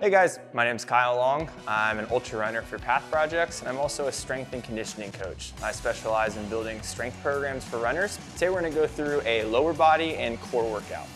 Hey guys, my name is Kyle Long. I'm an ultra runner for Path Projects, and I'm also a strength and conditioning coach. I specialize in building strength programs for runners. Today we're gonna go through a lower body and core workout.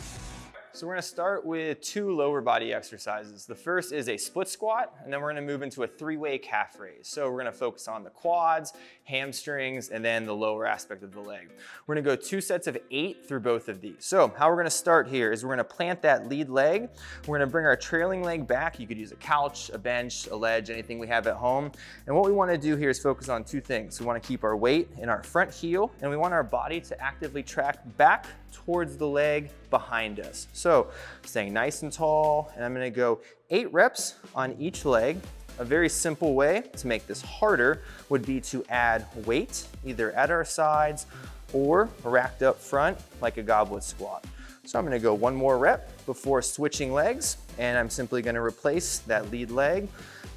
So we're gonna start with two lower body exercises. The first is a split squat, and then we're gonna move into a three-way calf raise. So we're gonna focus on the quads, hamstrings, and then the lower aspect of the leg. We're gonna go 2 sets of 8 through both of these. So how we're gonna start here is we're gonna plant that lead leg. We're gonna bring our trailing leg back. You could use a couch, a bench, a ledge, anything we have at home. And what we wanna do here is focus on 2 things. We wanna keep our weight in our front heel, and we want our body to actively track back towards the leg behind us. So staying nice and tall, and I'm gonna go 8 reps on each leg. A very simple way to make this harder would be to add weight, either at our sides or racked up front like a goblet squat. So I'm gonna go 1 more rep before switching legs, and I'm simply gonna replace that lead leg,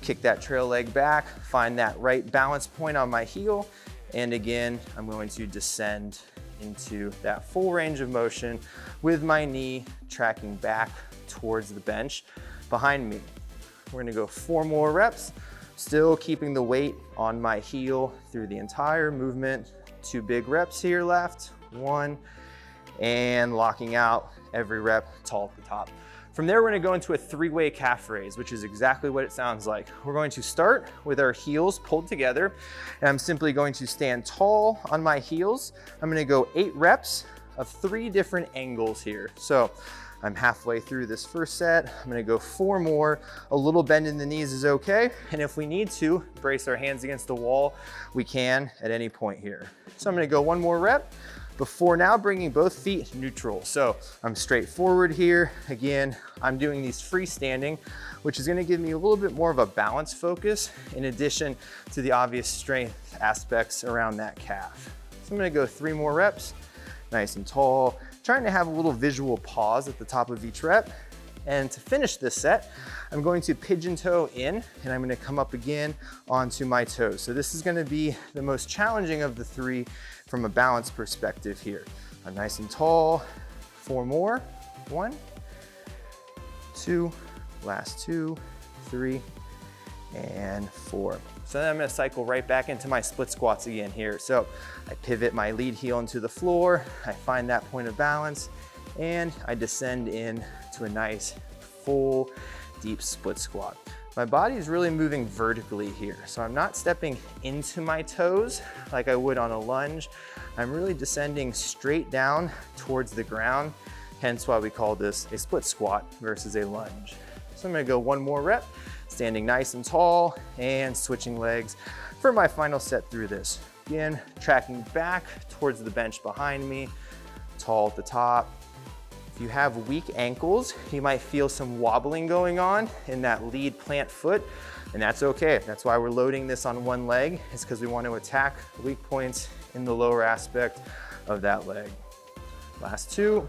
kick that trail leg back, find that right balance point on my heel, and again, I'm going to descend into that full range of motion with my knee tracking back towards the bench behind me. We're gonna go 4 more reps, still keeping the weight on my heel through the entire movement. 2 big reps here left, 1, and locking out every rep tall at the top. From there, we're gonna go into a 3-way calf raise, which is exactly what it sounds like. We're going to start with our heels pulled together, and I'm simply going to stand tall on my heels. I'm gonna go 8 reps of 3 different angles here. So I'm halfway through this first set. I'm gonna go 4 more. A little bend in the knees is okay. And if we need to brace our hands against the wall, we can at any point here. So I'm gonna go 1 more rep before now bringing both feet neutral. So I'm straight forward here. Again, I'm doing these freestanding, which is gonna give me a little bit more of a balance focus in addition to the obvious strength aspects around that calf. So I'm gonna go 3 more reps, nice and tall, trying to have a little visual pause at the top of each rep. And to finish this set, I'm going to pigeon toe in, and I'm gonna come up again onto my toes. So this is gonna be the most challenging of the 3 from a balance perspective here. I'm nice and tall, 4 more, 1, 2, last 2, 3, and 4. So then I'm gonna cycle right back into my split squats again here. So I pivot my lead heel into the floor, I find that point of balance, and I descend in to a nice full deep split squat. My body is really moving vertically here, so I'm not stepping into my toes like I would on a lunge. I'm really descending straight down towards the ground, hence why we call this a split squat versus a lunge. So I'm gonna go 1 more rep, standing nice and tall and switching legs for my final set through this. Again, tracking back towards the bench behind me, tall at the top. If you have weak ankles, you might feel some wobbling going on in that lead plant foot, and that's okay. That's why we're loading this on 1 leg, is because we want to attack weak points in the lower aspect of that leg. Last 2,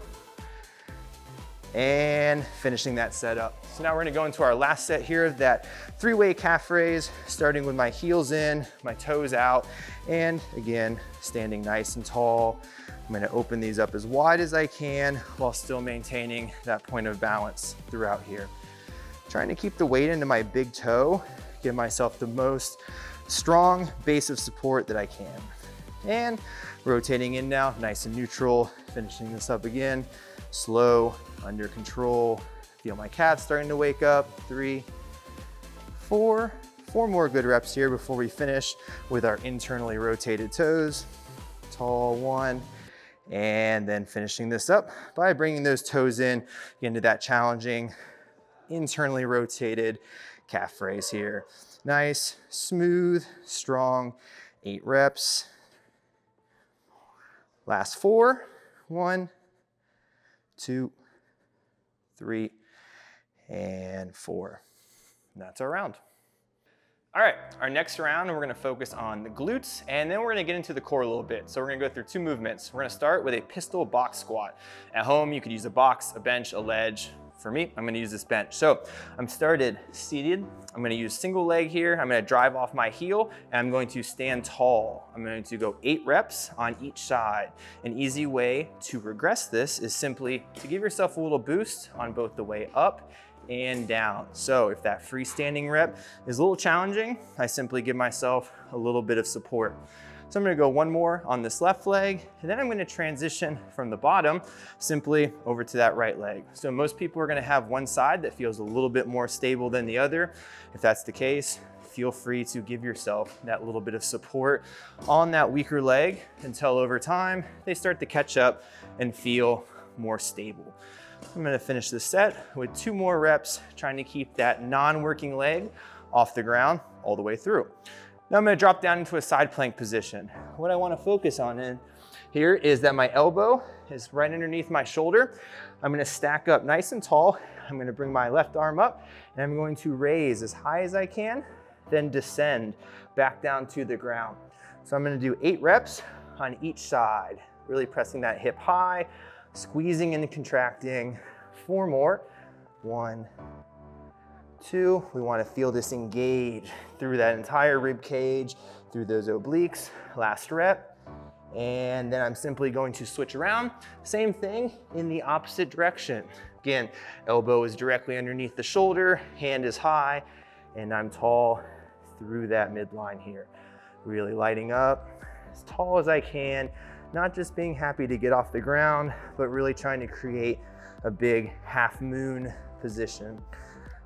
and finishing that set up. So now we're gonna go into our last set here, that 3-way calf raise, starting with my heels in, my toes out, and again, standing nice and tall. I'm gonna open these up as wide as I can while still maintaining that point of balance throughout here. Trying to keep the weight into my big toe, give myself the most strong base of support that I can. And rotating in now, nice and neutral, finishing this up again, slow, under control. Feel my calves starting to wake up. 3, 4 more good reps here before we finish with our internally rotated toes. Tall 1, and then finishing this up by bringing those toes in into that challenging internally rotated calf raise here. Nice, smooth, strong, 8 reps. Last 4, 1, 2, 3, and 4. And that's our round. All right, our next round, we're gonna focus on the glutes, and then we're gonna get into the core a little bit. So we're gonna go through 2 movements. We're gonna start with a pistol box squat. At home, you could use a box, a bench, a ledge. For me, I'm gonna use this bench. So I'm started seated. I'm gonna use single leg here. I'm gonna drive off my heel, and I'm going to stand tall. I'm going to go 8 reps on each side. An easy way to regress this is simply to give yourself a little boost on both the way up and down. So if that freestanding rep is a little challenging, I simply give myself a little bit of support. So I'm gonna go one more on this left leg, and then I'm gonna transition from the bottom simply over to that right leg. So most people are gonna have one side that feels a little bit more stable than the other. If that's the case, feel free to give yourself that little bit of support on that weaker leg until over time, they start to catch up and feel more stable. I'm gonna finish this set with 2 more reps, trying to keep that non-working leg off the ground all the way through. Now I'm gonna drop down into a side plank position. What I wanna focus on in here is that my elbow is right underneath my shoulder. I'm gonna stack up nice and tall. I'm gonna bring my left arm up, and I'm going to raise as high as I can, then descend back down to the ground. So I'm gonna do 8 reps on each side, really pressing that hip high, squeezing and contracting. 4 more. 1, 2, we want to feel this engage through that entire rib cage, through those obliques. Last rep. And then I'm simply going to switch around. Same thing in the opposite direction. Again, elbow is directly underneath the shoulder, hand is high, and I'm tall through that midline here. Really lighting up as tall as I can, not just being happy to get off the ground, but really trying to create a big half moon position.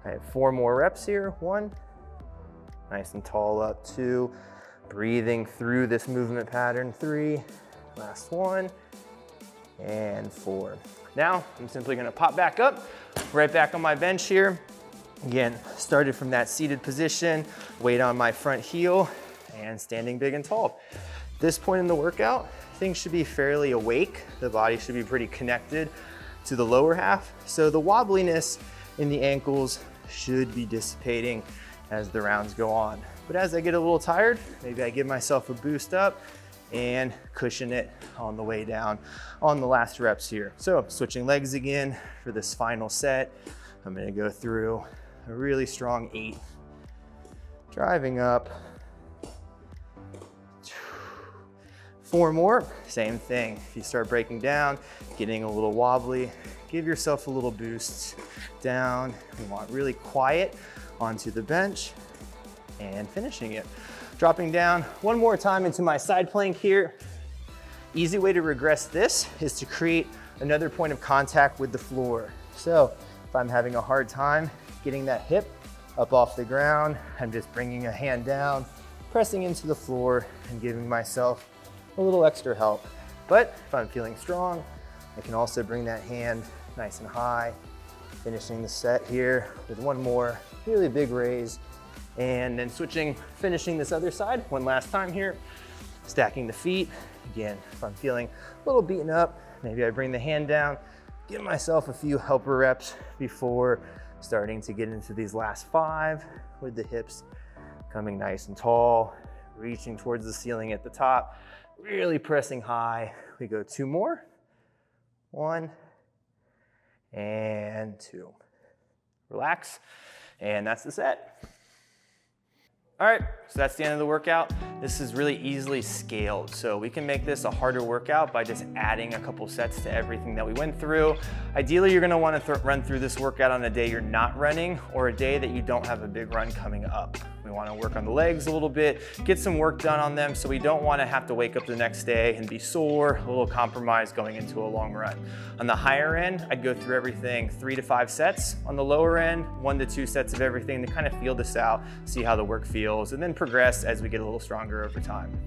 I have 4 more reps here. 1, nice and tall up. 2, breathing through this movement pattern. 3, last 1, and 4. Now I'm simply gonna pop back up, right back on my bench here. Again, started from that seated position, weight on my front heel, and standing big and tall. At this point in the workout, things should be fairly awake. The body should be pretty connected to the lower half. So the wobbliness in the ankles should be dissipating as the rounds go on. But as I get a little tired, maybe I give myself a boost up and cushion it on the way down on the last reps here. So switching legs again for this final set. I'm gonna go through a really strong 8. Driving up. 4 more, same thing. If you start breaking down, getting a little wobbly, give yourself a little boost down. We want really quiet onto the bench and finishing it. Dropping down one more time into my side plank here. Easy way to regress this is to create another point of contact with the floor. So if I'm having a hard time getting that hip up off the ground, I'm just bringing a hand down, pressing into the floor and giving myself a little extra help. But if I'm feeling strong, I can also bring that hand nice and high, finishing the set here with 1 more really big raise, and then finishing this other side one last time here, stacking the feet. Again, if I'm feeling a little beaten up, maybe I bring the hand down, give myself a few helper reps before starting to get into these last 5 with the hips coming nice and tall, reaching towards the ceiling at the top, really pressing high. We go 2 more. 1 and 2. Relax, and that's the set. All right, so that's the end of the workout. This is really easily scaled, so we can make this a harder workout by just adding a couple sets to everything that we went through. Ideally, you're gonna wanna run through this workout on a day you're not running or a day that you don't have a big run coming up. We wanna work on the legs a little bit, get some work done on them, so we don't wanna have to wake up the next day and be sore, a little compromised going into a long run. On the higher end, I'd go through everything 3 to 5 sets. On the lower end, 1 to 2 sets of everything to kind of feel this out, see how the work feels, and then progress as we get a little stronger over time.